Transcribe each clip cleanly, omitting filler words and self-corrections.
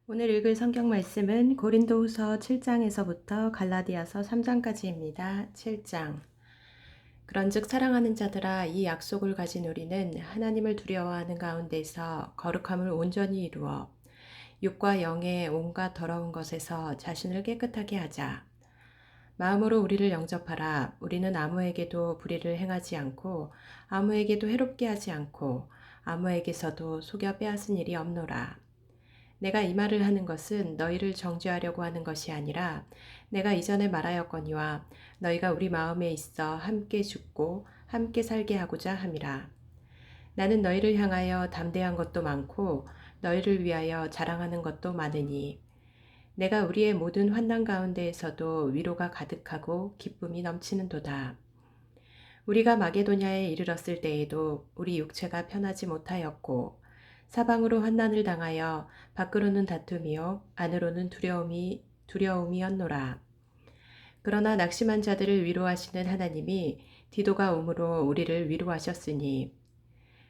오늘 읽을 성경 말씀은 고린도후서 7장에서부터 갈라디아서 3장까지입니다. 7장. 그런즉 사랑하는 자들아, 이 약속을 가진 우리는 하나님을 두려워하는 가운데서 거룩함을 온전히 이루어 육과 영의 온갖 더러운 것에서 자신을 깨끗하게 하자. 마음으로 우리를 영접하라. 우리는 아무에게도 불의를 행하지 않고 아무에게도 해롭게 하지 않고 아무에게서도 속여 빼앗은 일이 없노라. 내가 이 말을 하는 것은 너희를 정죄하려고 하는 것이 아니라 내가 이전에 말하였거니와 너희가 우리 마음에 있어 함께 죽고 함께 살게 하고자 함이라. 나는 너희를 향하여 담대한 것도 많고 너희를 위하여 자랑하는 것도 많으니 내가 우리의 모든 환난 가운데에서도 위로가 가득하고 기쁨이 넘치는도다. 우리가 마게도냐에 이르렀을 때에도 우리 육체가 편하지 못하였고 사방으로 환난을 당하여 밖으로는 다툼이요 안으로는 두려움이었노라. 그러나 낙심한 자들을 위로하시는 하나님이 디도가 om으로 우리를 위로하셨으니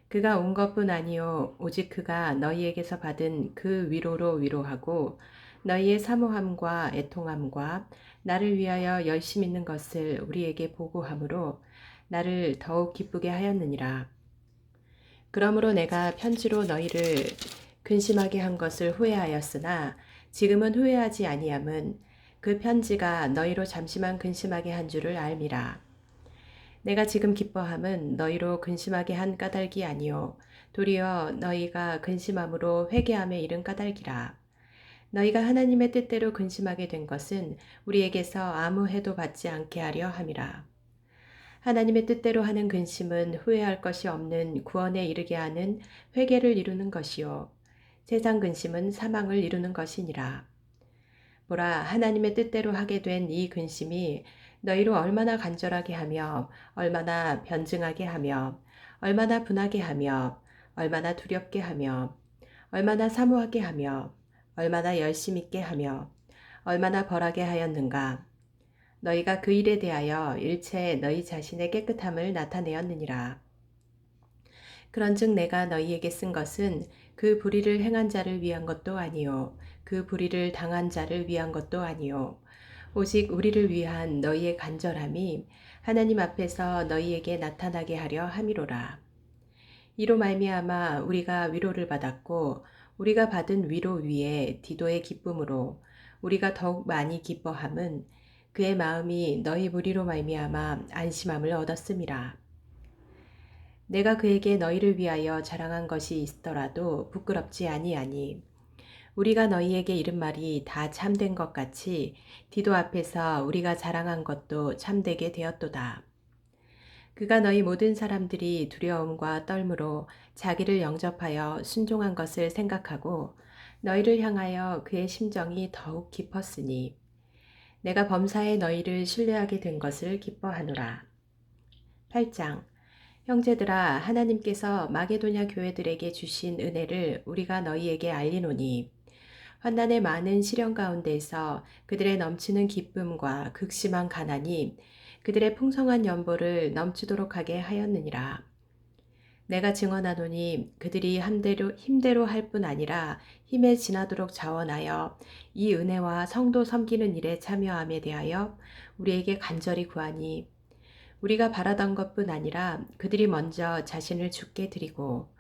그가 온 것뿐 아니요 오직 그가 너희에게서 받은 그 위로로 위로하고 너희의 사모함과 애통함과 나를 위하여 열심 있는 것을 우리에게 보고함으로 나를 더욱 기쁘게 하였느니라. 그러므로 내가 편지로 너희를 근심하게 한 것을 후회하였으나 지금은 후회하지 아니함은 그 편지가 너희로 잠시만 근심하게 한 줄을 알미라. 내가 지금 기뻐함은 너희로 근심하게 한 까닭이 아니요 도리어 너희가 근심함으로 회개함에 이른 까닭이라. 너희가 하나님의 뜻대로 근심하게 된 것은 우리에게서 아무 해도 받지 않게 하려 함이라. 하나님의 뜻대로 하는 근심은 후회할 것이 없는 구원에 이르게 하는 회개를 이루는 것이요 세상 근심은 사망을 이루는 것이니라. 보라, 하나님의 뜻대로 하게 된 이 근심이 너희로 얼마나 간절하게 하며 얼마나 변증하게 하며 얼마나 분하게 하며 얼마나 두렵게 하며 얼마나 사모하게 하며 얼마나 열심 있게 하며 얼마나 벌하게 하였는가. 너희가 그 일에 대하여 일체 너희 자신의 깨끗함을 나타내었느니라. 그런즉 내가 너희에게 쓴 것은 그 불의를 행한 자를 위한 것도 아니요 그 불의를 당한 자를 위한 것도 아니요 오직 우리를 위한 너희의 간절함이 하나님 앞에서 너희에게 나타나게 하려 함이로라. 이로 말미암아 우리가 위로를 받았고 우리가 받은 위로 위에 디도의 기쁨으로 우리가 더욱 많이 기뻐함은 그의 마음이 너희 무리로 말미암아 안심함을 얻었음이라. 내가 그에게 너희를 위하여 자랑한 것이 있더라도 부끄럽지 아니하니 우리가 너희에게 이른 말이 다 참된 것 같이 디도 앞에서 우리가 자랑한 것도 참되게 되었도다. 그가 너희 모든 사람들이 두려움과 떨므로 자기를 영접하여 순종한 것을 생각하고 너희를 향하여 그의 심정이 더욱 깊었으니 내가 범사에 너희를 신뢰하게 된 것을 기뻐하노라. 8장. 형제들아, 하나님께서 마게도냐 교회들에게 주신 은혜를 우리가 너희에게 알리노니 환난의 많은 시련 가운데서 그들의 넘치는 기쁨과 극심한 가난이 그들의 풍성한 연보를 넘치도록 하게 하였느니라. 내가 증언하노니 그들이 힘대로 할 뿐 아니라 힘에 지나도록 자원하여 이 은혜와 성도 섬기는 일에 참여함에 대하여 우리에게 간절히 구하니 우리가 바라던 것뿐 아니라 그들이 먼저 자신을 주께 드리고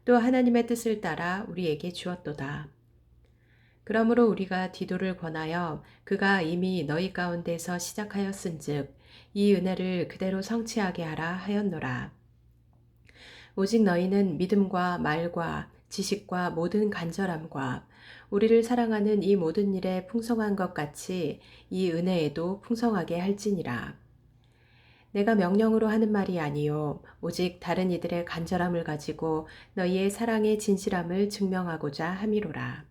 또 하나님의 뜻을 따라 우리에게 주었도다. 그러므로 우리가 디도를 권하여 그가 이미 너희 가운데서 시작하였은즉 이 은혜를 그대로 성취하게 하라 하였노라. 오직 너희는 믿음과 말과 지식과 모든 간절함과 우리를 사랑하는 이 모든 일에 풍성한 것 같이 이 은혜에도 풍성하게 할지니라. 내가 명령으로 하는 말이 아니요 오직 다른 이들의 간절함을 가지고 너희의 사랑의 진실함을 증명하고자 함이로라.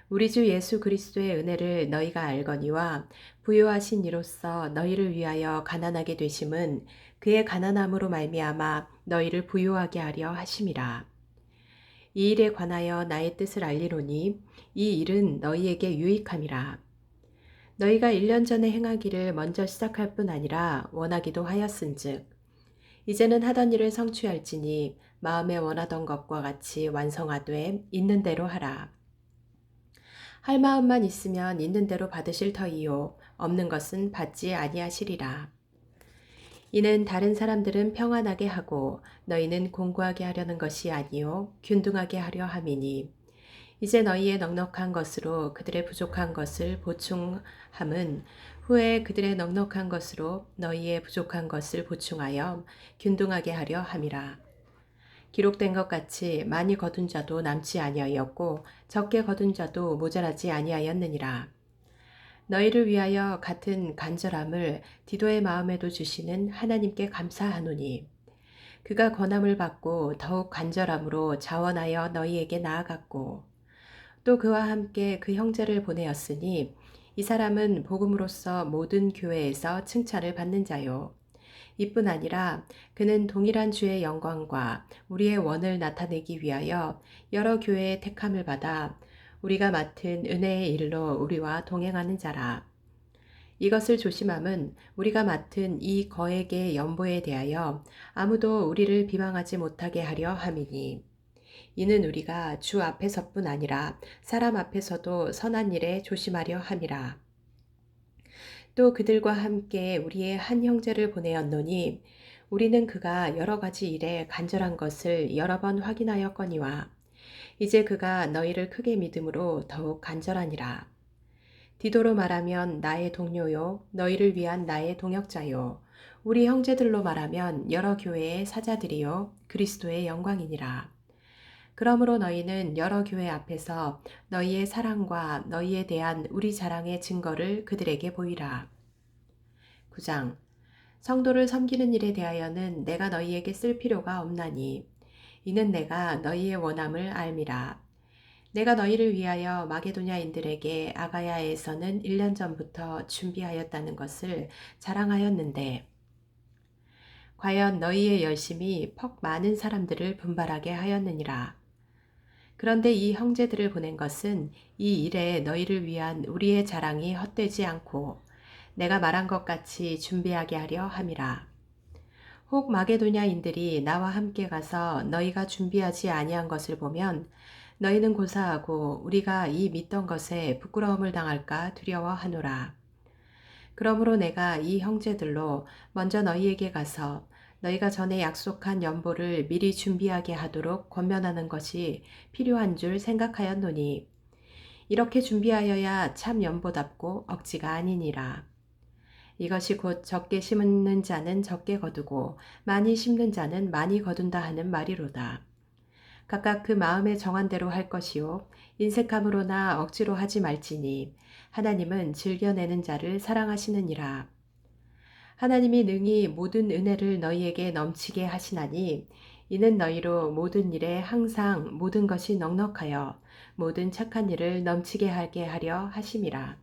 우리 주 예수 그리스도의 은혜를 너희가 알거니와 부요하신 이로써 너희를 위하여 가난하게 되심은 그의 가난함으로 말미암아 너희를 부요하게 하려 하심이라. 이 일에 관하여 나의 뜻을 알리노니 이 일은 너희에게 유익함이라. 너희가 1년 전에 행하기를 먼저 시작할 뿐 아니라 원하기도 하였은즉 이제는 하던 일을 성취할지니 마음에 원하던 것과 같이 완성하되 있는 대로 하라. 할 마음만 있으면 있는 대로 받으실 터이요 없는 것은 받지 아니하시리라. 이는 다른 사람들은 평안하게 하고 너희는 공고하게 하려는 것이 아니요 균등하게 하려 함이니 이제 너희의 넉넉한 것으로 그들의 부족한 것을 보충함은 후에 그들의 넉넉한 것으로 너희의 부족한 것을 보충하여 균등하게 하려 함이라. 기록된 것 같이 많이 거둔 자도 남지 아니하였고 적게 거둔 자도 모자라지 아니하였느니라. 너희를 위하여 같은 간절함을 디도의 마음에도 주시는 하나님께 감사하노니 그가 권함을 받고 더욱 간절함으로 자원하여 너희에게 나아갔고 또 그와 함께 그 형제를 보내었으니 이 사람은 복음으로써 모든 교회에서 칭찬을 받는 자요. 이뿐 아니라 그는 동일한 주의 영광과 우리의 원을 나타내기 위하여 여러 교회의 택함을 받아 우리가 맡은 은혜의 일로 우리와 동행하는 자라. 이것을 조심함은 우리가 맡은 이 거액의 연보에 대하여 아무도 우리를 비방하지 못하게 하려 함이니 이는 우리가 주 앞에서뿐 아니라 사람 앞에서도 선한 일에 조심하려 함이라. 또 그들과 함께 우리의 한 형제를 보내었노니 우리는 그가 여러 가지 일에 간절한 것을 여러 번 확인하였거니와 이제 그가 너희를 크게 믿음으로 더욱 간절하니라. 디도로 말하면 나의 동료요 너희를 위한 나의 동역자요 우리 형제들로 말하면 여러 교회의 사자들이요 그리스도의 영광이니라. 그러므로 너희는 여러 교회 앞에서 너희의 사랑과 너희에 대한 우리 자랑의 증거를 그들에게 보이라. 9장 성도를 섬기는 일에 대하여는 내가 너희에게 쓸 필요가 없나니 이는 내가 너희의 원함을 알미라. 내가 너희를 위하여 마게도냐인들에게 아가야에서는 1년 전부터 준비하였다는 것을 자랑하였는데 과연 너희의 열심이 퍽 많은 사람들을 분발하게 하였느니라. 그런데 이 형제들을 보낸 것은 이 일에 너희를 위한 우리의 자랑이 헛되지 않고 내가 말한 것 같이 준비하게 하려 함이라. 혹 마게도냐인들이 나와 함께 가서 너희가 준비하지 아니한 것을 보면 너희는 고사하고 우리가 이 믿던 것에 부끄러움을 당할까 두려워하노라. 그러므로 내가 이 형제들로 먼저 너희에게 가서 너희가 전에 약속한 연보를 미리 준비하게 하도록 권면하는 것이 필요한 줄 생각하였노니 이렇게 준비하여야 참 연보답고 억지가 아니니라. 이것이 곧 적게 심는 자는 적게 거두고 많이 심는 자는 많이 거둔다 하는 말이로다. 각각 그 마음에 정한 대로 할 것이요 인색함으로나 억지로 하지 말지니 하나님은 즐겨내는 자를 사랑하시느니라. 하나님이 능히 모든 은혜를 너희에게 넘치게 하시나니 이는 너희로 모든 일에 항상 모든 것이 넉넉하여 모든 착한 일을 넘치게 하게 하려 하심이라.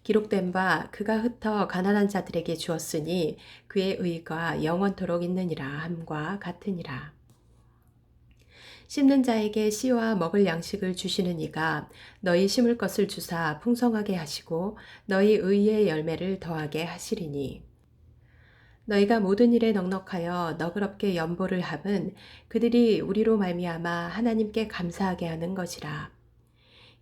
기록된 바 그가 흩어 가난한 자들에게 주었으니 그의 의가 영원토록 있느니라 함과 같으니라. 심는 자에게 씨와 먹을 양식을 주시는 이가 너희 심을 것을 주사 풍성하게 하시고 너희 의의 열매를 더하게 하시리니 너희가 모든 일에 넉넉하여 너그럽게 연보를 함은 그들이 우리로 말미암아 하나님께 감사하게 하는 것이라.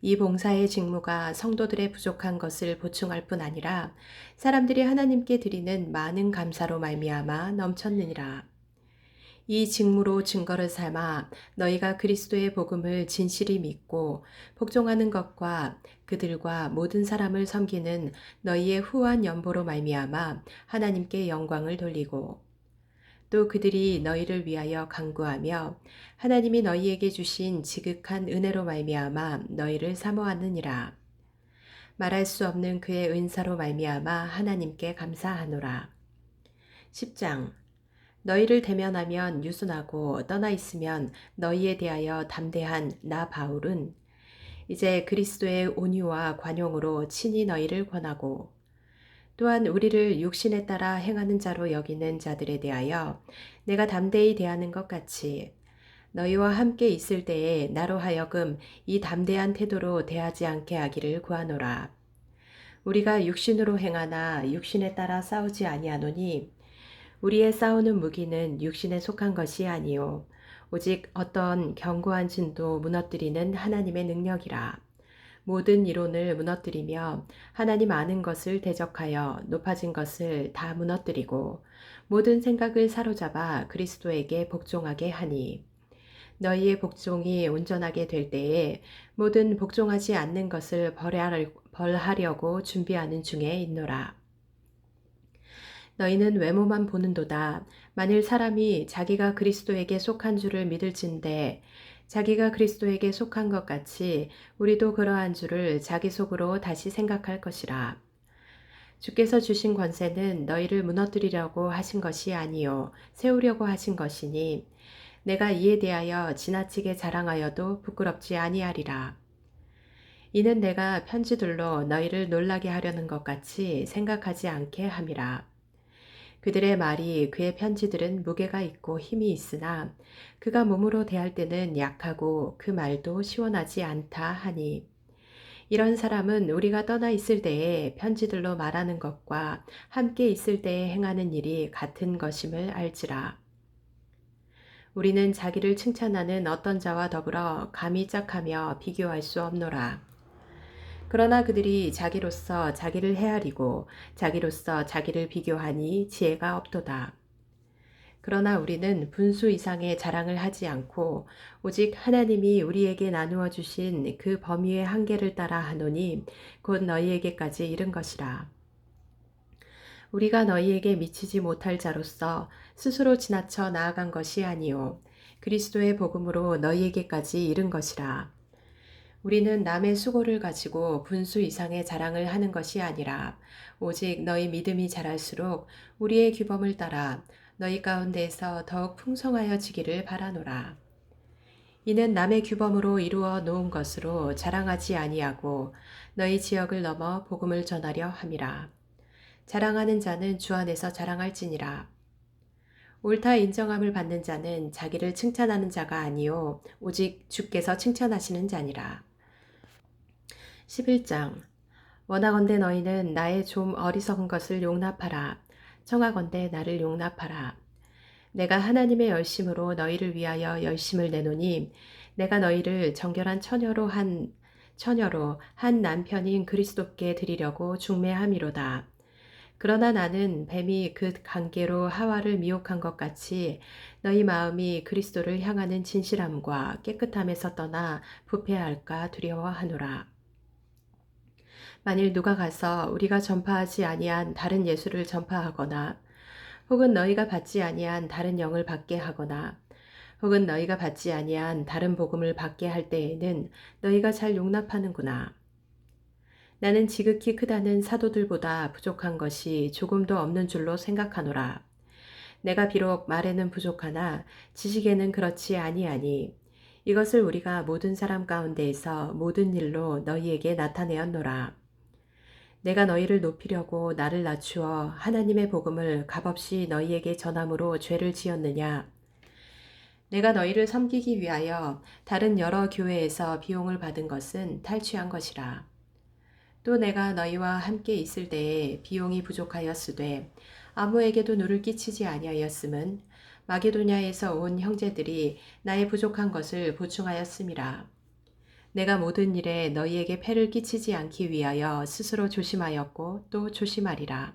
이 봉사의 직무가 성도들의 부족한 것을 보충할 뿐 아니라 사람들이 하나님께 드리는 많은 감사로 말미암아 넘쳤느니라. 이 직무로 증거를 삼아 너희가 그리스도의 복음을 진실히 믿고 복종하는 것과 그들과 모든 사람을 섬기는 너희의 후한 연보로 말미암아 하나님께 영광을 돌리고 또 그들이 너희를 위하여 간구하며 하나님이 너희에게 주신 지극한 은혜로 말미암아 너희를 사모하느니라. 말할 수 없는 그의 은사로 말미암아 하나님께 감사하노라. 10장 너희를 대면하면 유순하고 떠나 있으면 너희에 대하여 담대한 나 바울은 이제 그리스도의 온유와 관용으로 친히 너희를 권하고 또한 우리를 육신에 따라 행하는 자로 여기는 자들에 대하여 내가 담대히 대하는 것 같이 너희와 함께 있을 때에 나로 하여금 이 담대한 태도로 대하지 않게 하기를 구하노라. 우리가 육신으로 행하나 육신에 따라 싸우지 아니하노니 우리의 싸우는 무기는 육신에 속한 것이 아니요 오직 어떤 견고한 진도 무너뜨리는 하나님의 능력이라. 모든 이론을 무너뜨리며 하나님 아는 것을 대적하여 높아진 것을 다 무너뜨리고 모든 생각을 사로잡아 그리스도에게 복종하게 하니 너희의 복종이 온전하게 될 때에 모든 복종하지 않는 것을 벌하려고 준비하는 중에 있노라. 너희는 외모만 보는도다. 만일 사람이 자기가 그리스도에게 속한 줄을 믿을진대 자기가 그리스도에게 속한 것 같이 우리도 그러한 줄을 자기 속으로 다시 생각할 것이라. 주께서 주신 권세는 너희를 무너뜨리려고 하신 것이 아니요 세우려고 하신 것이니 내가 이에 대하여 지나치게 자랑하여도 부끄럽지 아니하리라. 이는 내가 편지들로 너희를 놀라게 하려는 것 같이 생각하지 않게 함이라. 그들의 말이 그의 편지들은 무게가 있고 힘이 있으나 그가 몸으로 대할 때는 약하고 그 말도 시원하지 않다 하니 이런 사람은 우리가 떠나 있을 때에 편지들로 말하는 것과 함께 있을 때에 행하는 일이 같은 것임을 알지라. 우리는 자기를 칭찬하는 어떤 자와 더불어 감히 짝하며 비교할 수 없노라. 그러나 그들이 자기로서 자기를 헤아리고 자기로서 자기를 비교하니 지혜가 없도다. 그러나 우리는 분수 이상의 자랑을 하지 않고 오직 하나님이 우리에게 나누어 주신 그 범위의 한계를 따라 하노니 곧 너희에게까지 이른 것이라. 우리가 너희에게 미치지 못할 자로서 스스로 지나쳐 나아간 것이 아니요 그리스도의 복음으로 너희에게까지 이른 것이라. 우리는 남의 수고를 가지고 분수 이상의 자랑을 하는 것이 아니라 오직 너희 믿음이 자랄수록 우리의 규범을 따라 너희 가운데에서 더욱 풍성하여지기를 바라노라. 이는 남의 규범으로 이루어 놓은 것으로 자랑하지 아니하고 너희 지역을 넘어 복음을 전하려 함이라. 자랑하는 자는 주 안에서 자랑할지니라. 옳다 인정함을 받는 자는 자기를 칭찬하는 자가 아니요 오직 주께서 칭찬하시는 자니라. 11장 원하건대 너희는 나의 좀 어리석은 것을 용납하라. 청하건대 나를 용납하라. 내가 하나님의 열심으로 너희를 위하여 열심을 내노니 내가 너희를 정결한 처녀로 한 남편인 그리스도께 드리려고 중매함이로다. 그러나 나는 뱀이 그 관계로 하와를 미혹한 것 같이 너희 마음이 그리스도를 향하는 진실함과 깨끗함에서 떠나 부패할까 두려워하노라. 만일 누가 가서 우리가 전파하지 아니한 다른 예수를 전파하거나 혹은 너희가 받지 아니한 다른 영을 받게 하거나 혹은 너희가 받지 아니한 다른 복음을 받게 할 때에는 너희가 잘 용납하는구나. 나는 지극히 크다는 사도들보다 부족한 것이 조금도 없는 줄로 생각하노라. 내가 비록 말에는 부족하나 지식에는 그렇지 아니하니 이것을 우리가 모든 사람 가운데에서 모든 일로 너희에게 나타내었노라. 내가 너희를 높이려고 나를 낮추어 하나님의 복음을 값없이 너희에게 전함으로 죄를 지었느냐? 내가 너희를 섬기기 위하여 다른 여러 교회에서 비용을 받은 것은 탈취한 것이라. 또 내가 너희와 함께 있을 때에 비용이 부족하였으되 아무에게도 누를 끼치지 아니하였음은 마게도냐에서 온 형제들이 나의 부족한 것을 보충하였음이라. 내가 모든 일에 너희에게 폐를 끼치지 않기 위하여 스스로 조심하였고 또 조심하리라.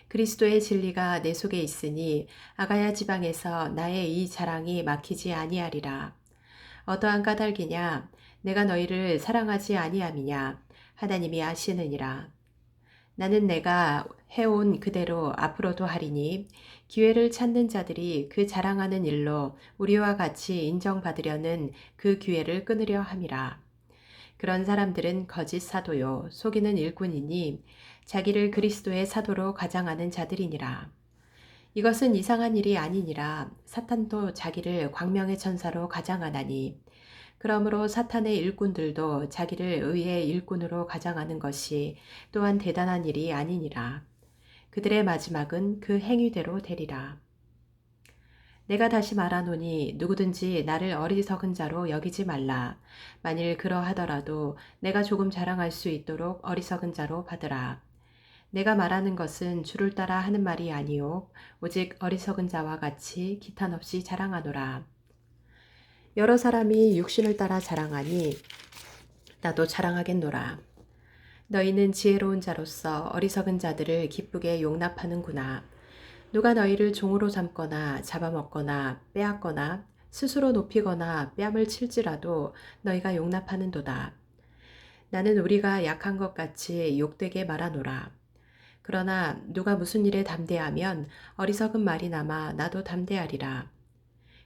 그리스도의 진리가 내 속에 있으니 아가야 지방에서 나의 이 자랑이 막히지 아니하리라. 어떠한 까닭이냐? 내가 너희를 사랑하지 아니함이냐? 하나님이 아시느니라. 나는 내가 해온 그대로 앞으로도 하리니 기회를 찾는 자들이 그 자랑하는 일로 우리와 같이 인정받으려는 그 기회를 끊으려 함이라. 그런 사람들은 거짓 사도요 속이는 일꾼이니 자기를 그리스도의 사도로 가장하는 자들이니라. 이것은 이상한 일이 아니니라. 사탄도 자기를 광명의 천사로 가장하나니 그러므로 사탄의 일꾼들도 자기를 의의 일꾼으로 가장하는 것이 또한 대단한 일이 아니니라. 그들의 마지막은 그 행위대로 되리라. 내가 다시 말하노니 누구든지 나를 어리석은 자로 여기지 말라. 만일 그러하더라도 내가 조금 자랑할 수 있도록 어리석은 자로 받으라. 내가 말하는 것은 주를 따라 하는 말이 아니요 오직 어리석은 자와 같이 기탄 없이 자랑하노라. 여러 사람이 육신을 따라 자랑하니 나도 자랑하겠노라. 너희는 지혜로운 자로서 어리석은 자들을 기쁘게 용납하는구나. 누가 너희를 종으로 삼거나 잡아먹거나 빼앗거나 스스로 높이거나 뺨을 칠지라도 너희가 용납하는도다. 나는 우리가 약한 것 같이 욕되게 말하노라. 그러나 누가 무슨 일에 담대하면 어리석은 말이 남아 나도 담대하리라.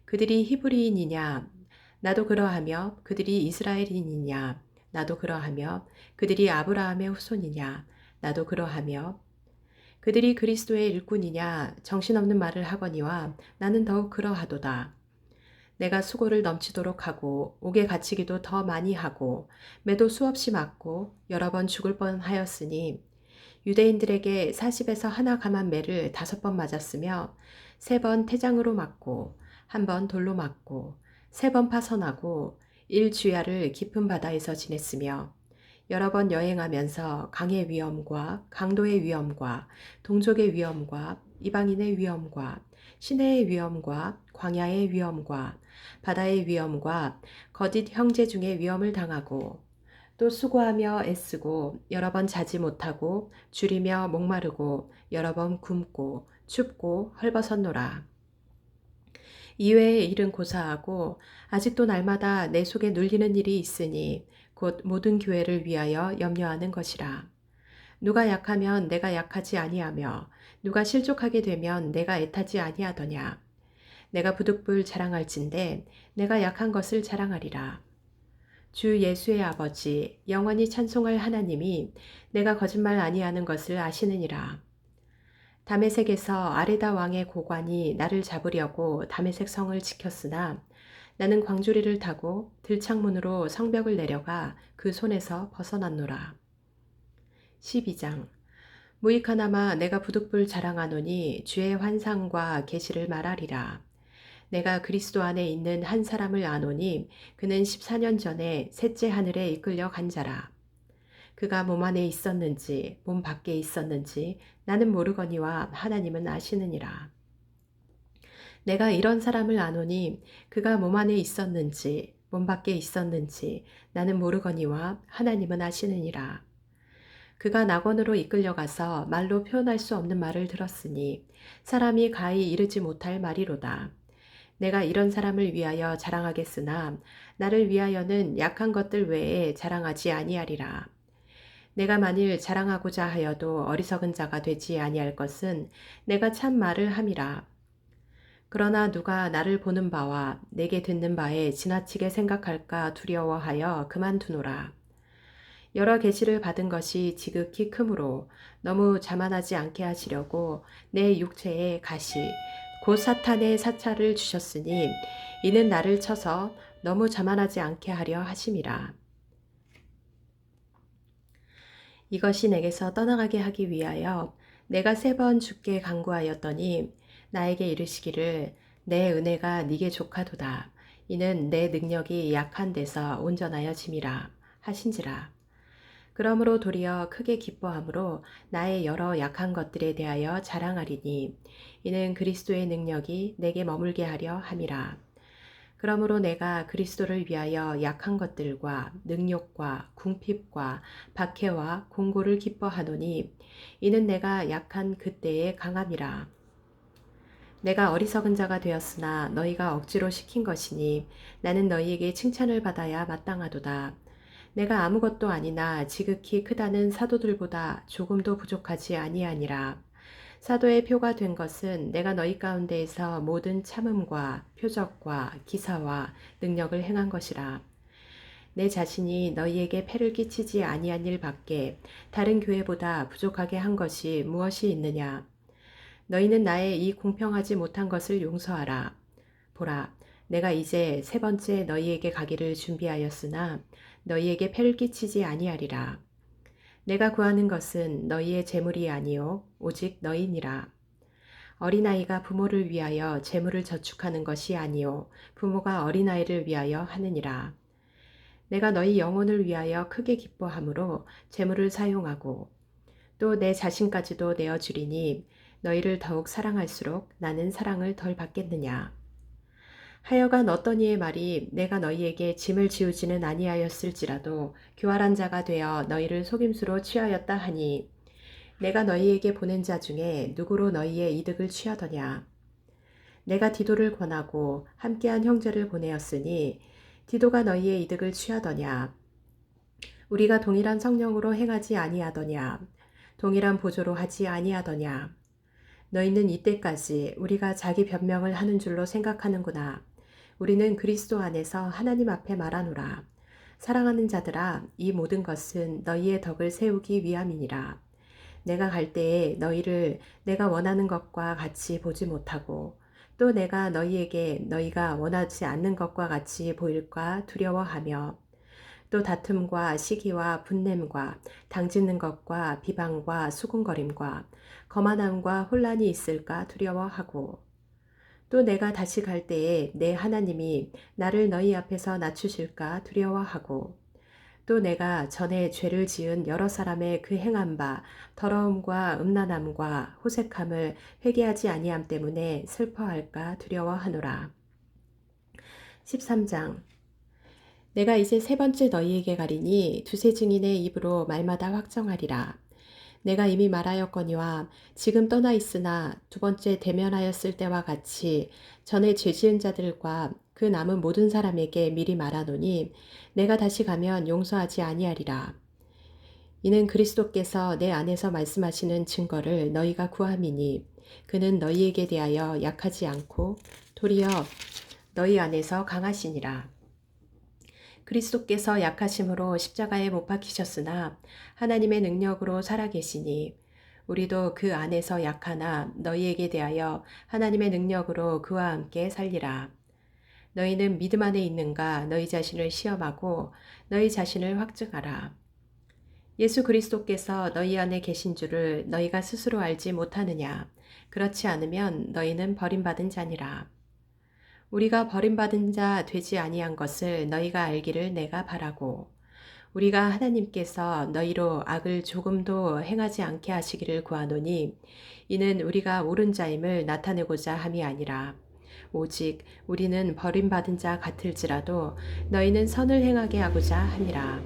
그들이 히브리인이냐? 나도 그러하며 그들이 이스라엘인이냐? 나도 그러하며 그들이 아브라함의 후손이냐? 나도 그러하며 그들이 그리스도의 일꾼이냐? 정신없는 말을 하거니와 나는 더욱 그러하도다. 내가 수고를 넘치도록 하고 옥에 갇히기도 더 많이 하고 매도 수없이 맞고 여러 번 죽을 뻔하였으니 유대인들에게 40에서 하나 감한 매를 5번 맞았으며 3번 태장으로 맞고 1번 돌로 맞고 3번 파선하고 1주야를 깊은 바다에서 지냈으며 여러 번 여행하면서 강의 위험과 강도의 위험과 동족의 위험과 이방인의 위험과 시내의 위험과 광야의 위험과 바다의 위험과 거짓 형제 중에 위험을 당하고 또 수고하며 애쓰고 여러 번 자지 못하고 줄이며 목마르고 여러 번 굶고 춥고 헐벗었노라. 이외의 일은 고사하고 아직도 날마다 내 속에 눌리는 일이 있으니 곧 모든 교회를 위하여 염려하는 것이라. 누가 약하면 내가 약하지 아니하며 누가 실족하게 되면 내가 애타지 아니하더냐. 내가 부득불 자랑할진대 내가 약한 것을 자랑하리라. 주 예수의 아버지 영원히 찬송할 하나님이 내가 거짓말 아니하는 것을 아시느니라. 다메섹에서 아레다 왕의 고관이 나를 잡으려고 다메섹 성을 지켰으나 나는 광주리를 타고 들창문으로 성벽을 내려가 그 손에서 벗어났노라. 12장 무익하나마 내가 부득불 자랑하노니 주의 환상과 계시를 말하리라. 내가 그리스도 안에 있는 한 사람을 아노니 그는 14년 전에 셋째 하늘에 이끌려 간 자라. 그가 몸 안에 있었는지 몸 밖에 있었는지 나는 모르거니와 하나님은 아시느니라. 내가 이런 사람을 아노니 그가 몸 안에 있었는지 몸 밖에 있었는지 나는 모르거니와 하나님은 아시느니라. 그가 낙원으로 이끌려가서 말로 표현할 수 없는 말을 들었으니 사람이 가히 이르지 못할 말이로다. 내가 이런 사람을 위하여 자랑하겠으나 나를 위하여는 약한 것들 외에 자랑하지 아니하리라. 내가 만일 자랑하고자 하여도 어리석은 자가 되지 아니할 것은 내가 참 말을 함이라. 그러나 누가 나를 보는 바와 내게 듣는 바에 지나치게 생각할까 두려워하여 그만두노라. 여러 계시를 받은 것이 지극히 크므로 너무 자만하지 않게 하시려고 내 육체에 가시 곧 사탄의 사찰을 주셨으니 이는 나를 쳐서 너무 자만하지 않게 하려 하심이라. 이것이 내게서 떠나가게 하기 위하여 내가 3번 주께 간구하였더니 나에게 이르시기를 내 은혜가 네게 족하도다. 이는 내 능력이 약한 데서 온전하여 짐이라 하신지라. 그러므로 도리어 크게 기뻐함으로 나의 여러 약한 것들에 대하여 자랑하리니 이는 그리스도의 능력이 내게 머물게 하려 함이라. 그러므로 내가 그리스도를 위하여 약한 것들과 능욕과 궁핍과 박해와 공고를 기뻐하노니 이는 내가 약한 그때의 강함이라. 내가 어리석은 자가 되었으나 너희가 억지로 시킨 것이니 나는 너희에게 칭찬을 받아야 마땅하도다. 내가 아무것도 아니나 지극히 크다는 사도들보다 조금도 부족하지 아니하니라. 사도의 표가 된 것은 내가 너희 가운데에서 모든 참음과 표적과 기사와 능력을 행한 것이라. 내 자신이 너희에게 폐를 끼치지 아니한 일 밖에 다른 교회보다 부족하게 한 것이 무엇이 있느냐. 너희는 나의 이 공평하지 못한 것을 용서하라. 보라, 내가 이제 3번째 너희에게 가기를 준비하였으나 너희에게 폐를 끼치지 아니하리라. 내가 구하는 것은 너희의 재물이 아니요 오직 너희니라. 어린아이가 부모를 위하여 재물을 저축하는 것이 아니요 부모가 어린아이를 위하여 하느니라. 내가 너희 영혼을 위하여 크게 기뻐함으로 재물을 사용하고 또 내 자신까지도 내어주리니 너희를 더욱 사랑할수록 나는 사랑을 덜 받겠느냐. 하여간 어떤 이의 말이 내가 너희에게 짐을 지우지는 아니하였을지라도 교활한 자가 되어 너희를 속임수로 취하였다 하니 내가 너희에게 보낸 자 중에 누구로 너희의 이득을 취하더냐. 내가 디도를 권하고 함께한 형제를 보내었으니 디도가 너희의 이득을 취하더냐. 우리가 동일한 성령으로 행하지 아니하더냐. 동일한 보조로 하지 아니하더냐. 너희는 이때까지 우리가 자기 변명을 하는 줄로 생각하는구나. 우리는 그리스도 안에서 하나님 앞에 말하노라. 사랑하는 자들아, 이 모든 것은 너희의 덕을 세우기 위함이니라. 내가 갈 때에 너희를 내가 원하는 것과 같이 보지 못하고 또 내가 너희에게 너희가 원하지 않는 것과 같이 보일까 두려워하며 또 다툼과 시기와 분냄과 당짓는 것과 비방과 수군거림과 거만함과 혼란이 있을까 두려워하고 또 내가 다시 갈 때에 내 하나님이 나를 너희 앞에서 낮추실까 두려워하고 또 내가 전에 죄를 지은 여러 사람의 그 행한 바 더러움과 음란함과 호색함을 회개하지 아니함 때문에 슬퍼할까 두려워하노라. 13장. 내가 이제 세 번째 너희에게 가리니 두세 증인의 입으로 말마다 확정하리라. 내가 이미 말하였거니와 지금 떠나 있으나 두 번째 대면하였을 때와 같이 전에 죄 지은 자들과 그 남은 모든 사람에게 미리 말하노니 내가 다시 가면 용서하지 아니하리라. 이는 그리스도께서 내 안에서 말씀하시는 증거를 너희가 구함이니 그는 너희에게 대하여 약하지 않고 도리어 너희 안에서 강하시니라. 그리스도께서 약하심으로 십자가에 못 박히셨으나 하나님의 능력으로 살아계시니 우리도 그 안에서 약하나 너희에게 대하여 하나님의 능력으로 그와 함께 살리라. 너희는 믿음 안에 있는가 너희 자신을 시험하고 너희 자신을 확증하라. 예수 그리스도께서 너희 안에 계신 줄을 너희가 스스로 알지 못하느냐. 그렇지 않으면 너희는 버림받은 자니라. 우리가 버림받은 자 되지 아니한 것을 너희가 알기를 내가 바라고 우리가 하나님께서 너희로 악을 조금도 행하지 않게 하시기를 구하노니 이는 우리가 옳은 자임을 나타내고자 함이 아니라 오직 우리는 버림받은 자 같을지라도 너희는 선을 행하게 하고자 함이라.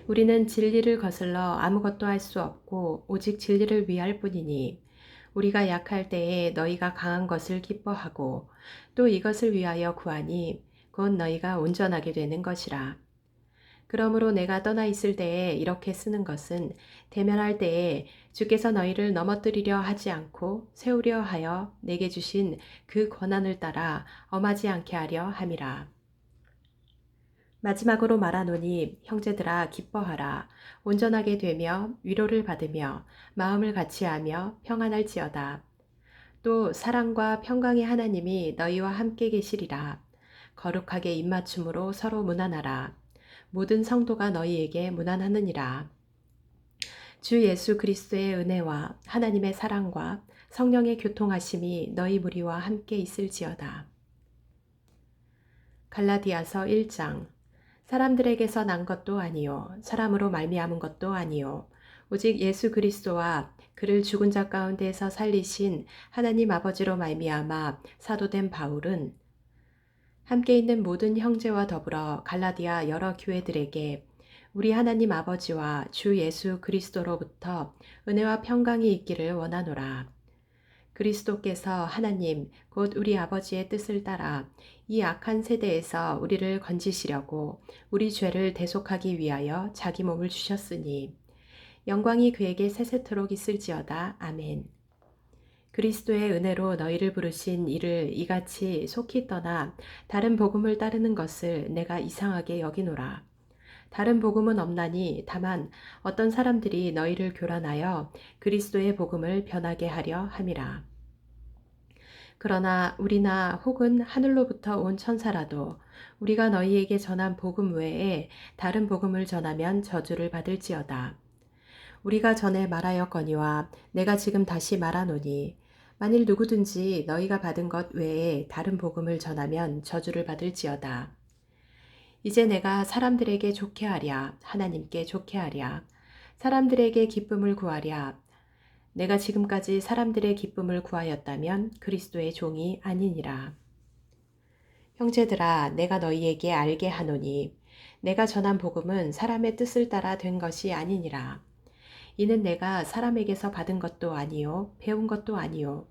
우리는 진리를 거슬러 아무것도 할 수 없고 오직 진리를 위할 뿐이니 우리가 약할 때에 너희가 강한 것을 기뻐하고 또 이것을 위하여 구하니 곧 너희가 온전하게 되는 것이라. 그러므로 내가 떠나 있을 때에 이렇게 쓰는 것은 대면할 때에 주께서 너희를 넘어뜨리려 하지 않고 세우려 하여 내게 주신 그 권한을 따라 엄하지 않게 하려 함이라. 마지막으로 말하노니 형제들아 기뻐하라. 온전하게 되며 위로를 받으며 마음을 같이하며 평안할지어다. 또 사랑과 평강의 하나님이 너희와 함께 계시리라. 거룩하게 입맞춤으로 서로 문안하라. 모든 성도가 너희에게 문안하느니라. 주 예수 그리스도의 은혜와 하나님의 사랑과 성령의 교통하심이 너희 무리와 함께 있을지어다. 갈라디아서 1장. 사람들에게서 난 것도 아니요 사람으로 말미암은 것도 아니요 오직 예수 그리스도와 그를 죽은 자 가운데에서 살리신 하나님 아버지로 말미암아 사도된 바울은 함께 있는 모든 형제와 더불어 갈라디아 여러 교회들에게 우리 하나님 아버지와 주 예수 그리스도로부터 은혜와 평강이 있기를 원하노라. 그리스도께서 하나님 곧 우리 아버지의 뜻을 따라 이 악한 세대에서 우리를 건지시려고 우리 죄를 대속하기 위하여 자기 몸을 주셨으니 영광이 그에게 세세토록 있을지어다. 아멘. 그리스도의 은혜로 너희를 부르신 이를 이같이 속히 떠나 다른 복음을 따르는 것을 내가 이상하게 여기노라. 다른 복음은 없나니 다만 어떤 사람들이 너희를 교란하여 그리스도의 복음을 변하게 하려 함이라. 그러나 우리나 혹은 하늘로부터 온 천사라도 우리가 너희에게 전한 복음 외에 다른 복음을 전하면 저주를 받을지어다. 우리가 전에 말하였거니와 내가 지금 다시 말하노니 만일 누구든지 너희가 받은 것 외에 다른 복음을 전하면 저주를 받을지어다. 이제 내가 사람들에게 좋게 하랴 하나님께 좋게 하랴 사람들에게 기쁨을 구하랴. 내가 지금까지 사람들의 기쁨을 구하였다면 그리스도의 종이 아니니라. 형제들아, 내가 너희에게 알게 하노니 내가 전한 복음은 사람의 뜻을 따라 된 것이 아니니라. 이는 내가 사람에게서 받은 것도 아니요 배운 것도 아니요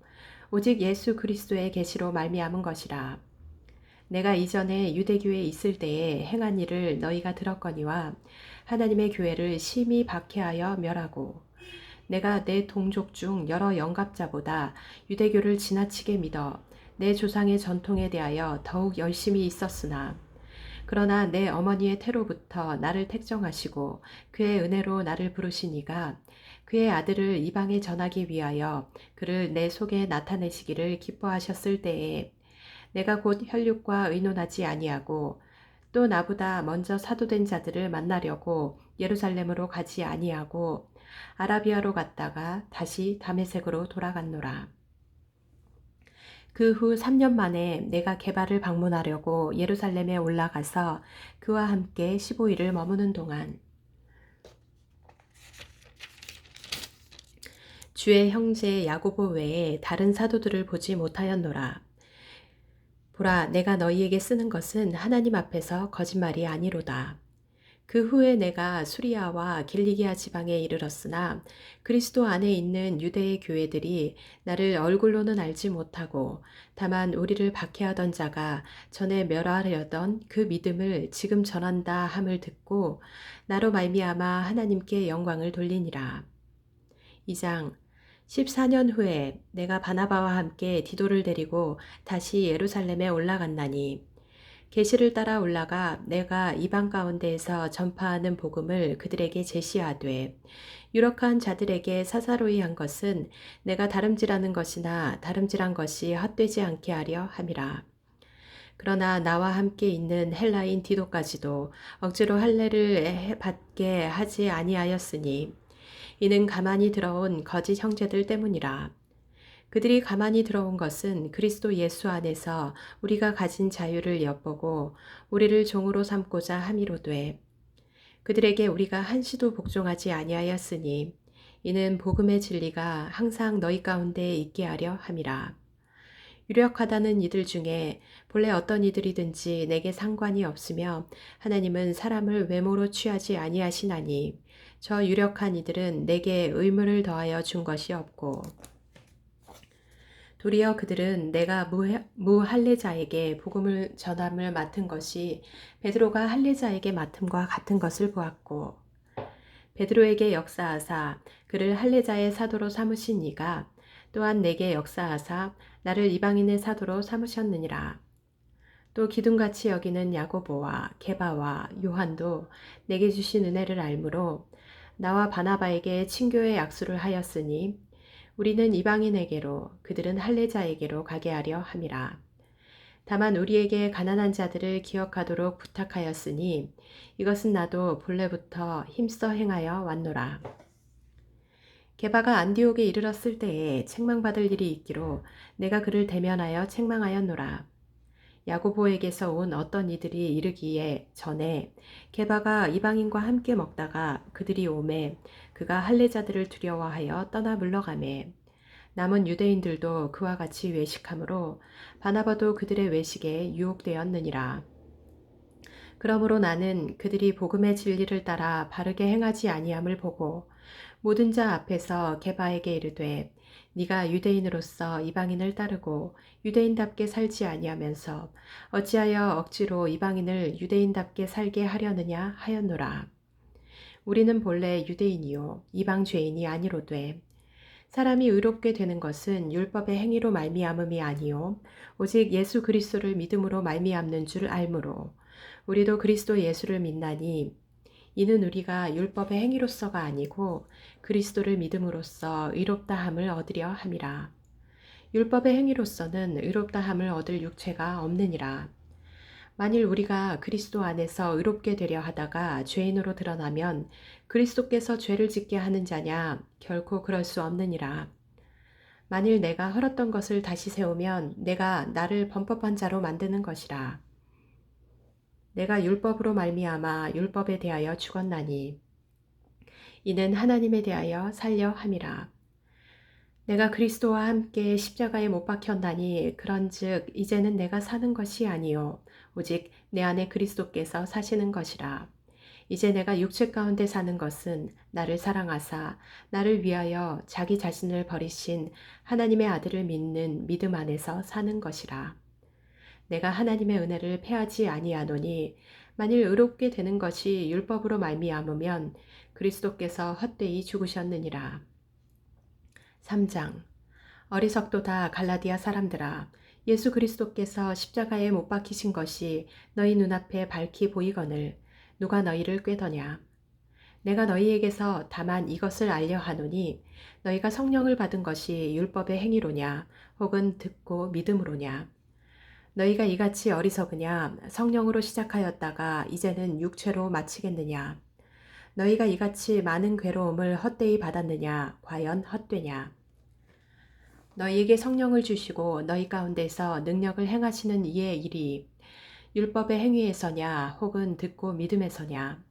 오직 예수 그리스도의 계시로 말미암은 것이라. 내가 이전에 유대교에 있을 때에 행한 일을 너희가 들었거니와 하나님의 교회를 심히 박해하여 멸하고 내가 내 동족 중 여러 영갑자보다 유대교를 지나치게 믿어 내 조상의 전통에 대하여 더욱 열심히 있었으나 그러나 내 어머니의 태로부터 나를 택정하시고 그의 은혜로 나를 부르시니가 그의 아들을 이방에 전하기 위하여 그를 내 속에 나타내시기를 기뻐하셨을 때에 내가 곧 혈육과 의논하지 아니하고 또 나보다 먼저 사도된 자들을 만나려고 예루살렘으로 가지 아니하고 아라비아로 갔다가 다시 다메섹으로 돌아갔노라. 그 후 3년 만에 내가 게바를 방문하려고 예루살렘에 올라가서 그와 함께 15일을 머무는 동안 주의 형제 야고보 외에 다른 사도들을 보지 못하였노라. 보라, 내가 너희에게 쓰는 것은 하나님 앞에서 거짓말이 아니로다. 그 후에 내가 수리아와 길리기아 지방에 이르렀으나 그리스도 안에 있는 유대의 교회들이 나를 얼굴로는 알지 못하고 다만 우리를 박해하던 자가 전에 멸하려던 그 믿음을 지금 전한다 함을 듣고 나로 말미암아 하나님께 영광을 돌리니라. 2장 14년 후에 내가 바나바와 함께 디도를 데리고 다시 예루살렘에 올라갔나니 계시를 따라 올라가 내가 이방 가운데에서 전파하는 복음을 그들에게 제시하되 유력한 자들에게 사사로이 한 것은 내가 다름질하는 것이나 다름질한 것이 헛되지 않게 하려 함이라. 그러나 나와 함께 있는 헬라인 디도까지도 억지로 할례를 받게 하지 아니하였으니 이는 가만히 들어온 거짓 형제들 때문이라. 그들이 가만히 들어온 것은 그리스도 예수 안에서 우리가 가진 자유를 엿보고 우리를 종으로 삼고자 함이로되 그들에게 우리가 한시도 복종하지 아니하였으니 이는 복음의 진리가 항상 너희 가운데 있게 하려 함이라. 유력하다는 이들 중에 본래 어떤 이들이든지 내게 상관이 없으며 하나님은 사람을 외모로 취하지 아니하시나니 저 유력한 이들은 내게 의무를 더하여 준 것이 없고 도리어 그들은 내가 무할례자에게 복음을 전함을 맡은 것이 베드로가 할례자에게 맡음과 같은 것을 보았고 베드로에게 역사하사 그를 할례자의 사도로 삼으신 이가 또한 내게 역사하사 나를 이방인의 사도로 삼으셨느니라. 또 기둥같이 여기는 야고보와 게바와 요한도 내게 주신 은혜를 알므로 나와 바나바에게 친교의 약수를 하였으니 우리는 이방인에게로 그들은 할례자에게로 가게 하려 함이라. 다만 우리에게 가난한 자들을 기억하도록 부탁하였으니 이것은 나도 본래부터 힘써 행하여 왔노라. 게바가 안디옥에 이르렀을 때에 책망받을 일이 있기로 내가 그를 대면하여 책망하였노라. 야고보에게서 온 어떤 이들이 이르기에 전에 게바가 이방인과 함께 먹다가 그들이 오매 그가 할례자들을 두려워하여 떠나 물러가매 남은 유대인들도 그와 같이 외식하므로 바나바도 그들의 외식에 유혹되었느니라. 그러므로 나는 그들이 복음의 진리를 따라 바르게 행하지 아니함을 보고 모든 자 앞에서 게바에게 이르되 네가 유대인으로서 이방인을 따르고 유대인답게 살지 아니하면서 어찌하여 억지로 이방인을 유대인답게 살게 하려느냐 하였노라. 우리는 본래 유대인이요 이방 죄인이 아니로되 사람이 의롭게 되는 것은 율법의 행위로 말미암음이 아니요 오직 예수 그리스도를 믿음으로 말미암는 줄 알므로 우리도 그리스도 예수를 믿나니 이는 우리가 율법의 행위로서가 아니고 그리스도를 믿음으로써 의롭다함을 얻으려 함이라. 율법의 행위로서는 의롭다함을 얻을 육체가 없느니라. 만일 우리가 그리스도 안에서 의롭게 되려 하다가 죄인으로 드러나면 그리스도께서 죄를 짓게 하는 자냐? 결코 그럴 수 없느니라. 만일 내가 헐었던 것을 다시 세우면 내가 나를 범법한 자로 만드는 것이라. 내가 율법으로 말미암아 율법에 대하여 죽었나니 이는 하나님에 대하여 살려 함이라. 내가 그리스도와 함께 십자가에 못 박혔나니 그런즉 이제는 내가 사는 것이 아니요 오직 내 안에 그리스도께서 사시는 것이라. 이제 내가 육체 가운데 사는 것은 나를 사랑하사 나를 위하여 자기 자신을 버리신 하나님의 아들을 믿는 믿음 안에서 사는 것이라. 내가 하나님의 은혜를 패하지 아니하노니 만일 의롭게 되는 것이 율법으로 말미암으면 그리스도께서 헛되이 죽으셨느니라. 3장. 어리석도다 갈라디아 사람들아, 예수 그리스도께서 십자가에 못 박히신 것이 너희 눈앞에 밝히 보이거늘 누가 너희를 꾀더냐. 내가 너희에게서 다만 이것을 알려 하노니 너희가 성령을 받은 것이 율법의 행위로냐 혹은 듣고 믿음으로냐. 너희가 이같이 어리석으냐 성령으로 시작하였다가 이제는 육체로 마치겠느냐. 너희가 이같이 많은 괴로움을 헛되이 받았느냐 과연 헛되냐. 너희에게 성령을 주시고 너희 가운데서 능력을 행하시는 이의 일이 율법의 행위에서냐 혹은 듣고 믿음에서냐.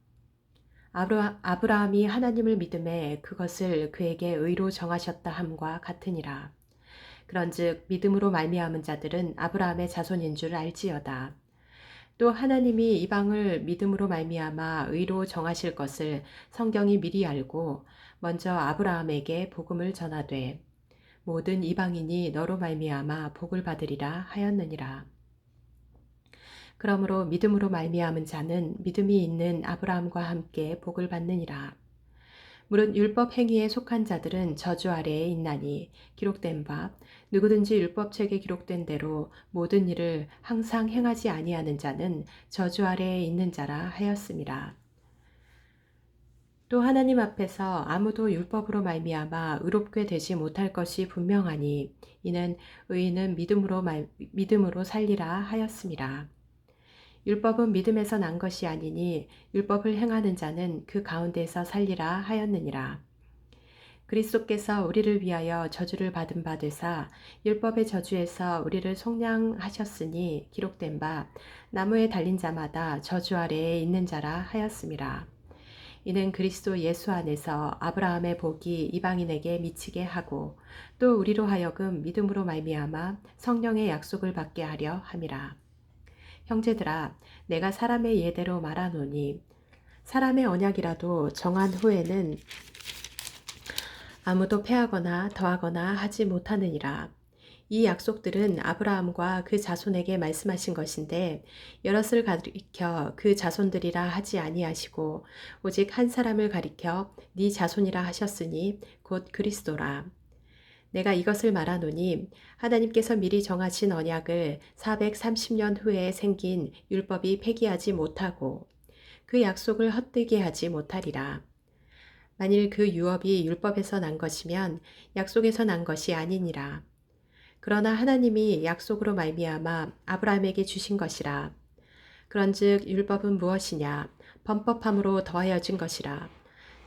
아브라함이 하나님을 믿음에 그것을 그에게 의로 정하셨다 함과 같으니라. 그런즉 믿음으로 말미암은 자들은 아브라함의 자손인 줄 알지어다. 또 하나님이 이방을 믿음으로 말미암아 의로 정하실 것을 성경이 미리 알고 먼저 아브라함에게 복음을 전하되 모든 이방인이 너로 말미암아 복을 받으리라 하였느니라. 그러므로 믿음으로 말미암은 자는 믿음이 있는 아브라함과 함께 복을 받느니라. 무릇 율법 행위에 속한 자들은 저주 아래에 있나니 기록된 바 누구든지 율법책에 기록된 대로 모든 일을 항상 행하지 아니하는 자는 저주 아래에 있는 자라 하였음이라. 또 하나님 앞에서 아무도 율법으로 말미암아 의롭게 되지 못할 것이 분명하니 이는 의인은 믿음으로 살리라 하였음이라. 율법은 믿음에서 난 것이 아니니 율법을 행하는 자는 그 가운데서 살리라 하였느니라. 그리스도께서 우리를 위하여 저주를 받은 바 되사 율법의 저주에서 우리를 속량하셨으니 기록된 바 나무에 달린 자마다 저주 아래에 있는 자라 하였음이라. 이는 그리스도 예수 안에서 아브라함의 복이 이방인에게 미치게 하고 또 우리로 하여금 믿음으로 말미암아 성령의 약속을 받게 하려 함이라. 형제들아, 내가 사람의 예대로 말하노니 사람의 언약이라도 정한 후에는 아무도 패하거나 더하거나 하지 못하느니라. 이 약속들은 아브라함과 그 자손에게 말씀하신 것인데 여럿을 가리켜 그 자손들이라 하지 아니하시고 오직 한 사람을 가리켜 네 자손이라 하셨으니 곧 그리스도라. 내가 이것을 말하노니 하나님께서 미리 정하신 언약을 430년 후에 생긴 율법이 폐기하지 못하고 그 약속을 헛되게 하지 못하리라. 만일 그 유업이 율법에서 난 것이면 약속에서 난 것이 아니니라. 그러나 하나님이 약속으로 말미암아 아브라함에게 주신 것이라. 그런즉 율법은 무엇이냐? 범법함으로 더하여진 것이라.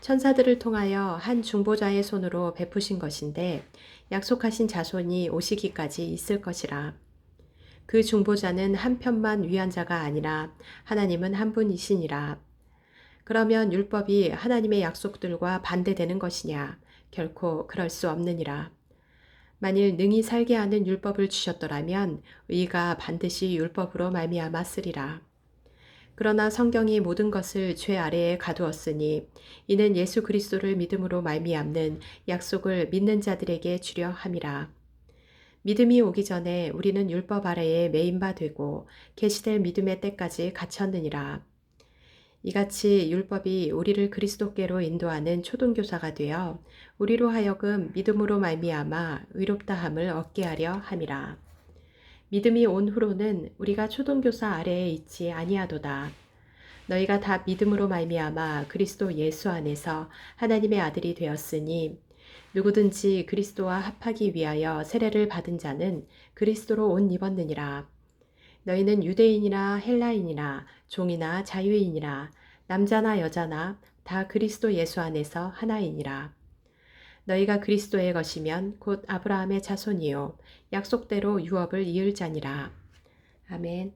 천사들을 통하여 한 중보자의 손으로 베푸신 것인데 약속하신 자손이 오시기까지 있을 것이라. 그 중보자는 한 편만 위한 자가 아니라 하나님은 한 분이시니라. 그러면 율법이 하나님의 약속들과 반대되는 것이냐? 결코 그럴 수 없느니라. 만일 능히 살게 하는 율법을 주셨더라면 의가 반드시 율법으로 말미암아 쓰리라. 그러나 성경이 모든 것을 죄 아래에 가두었으니 이는 예수 그리스도를 믿음으로 말미암는 약속을 믿는 자들에게 주려 함이라. 믿음이 오기 전에 우리는 율법 아래에 매인 바 되고 계시될 믿음의 때까지 갇혔느니라. 이같이 율법이 우리를 그리스도께로 인도하는 초등교사가 되어 우리로 하여금 믿음으로 말미암아 의롭다함을 얻게 하려 함이라. 믿음이 온 후로는 우리가 초등교사 아래에 있지 아니하도다. 너희가 다 믿음으로 말미암아 그리스도 예수 안에서 하나님의 아들이 되었으니 누구든지 그리스도와 합하기 위하여 세례를 받은 자는 그리스도로 옷 입었느니라. 너희는 유대인이나 헬라인이나 종이나 자유인이나 남자나 여자나 다 그리스도 예수 안에서 하나이니라. 너희가 그리스도의 것이면 곧 아브라함의 자손이요 약속대로 유업을 이을 자니라. 아멘.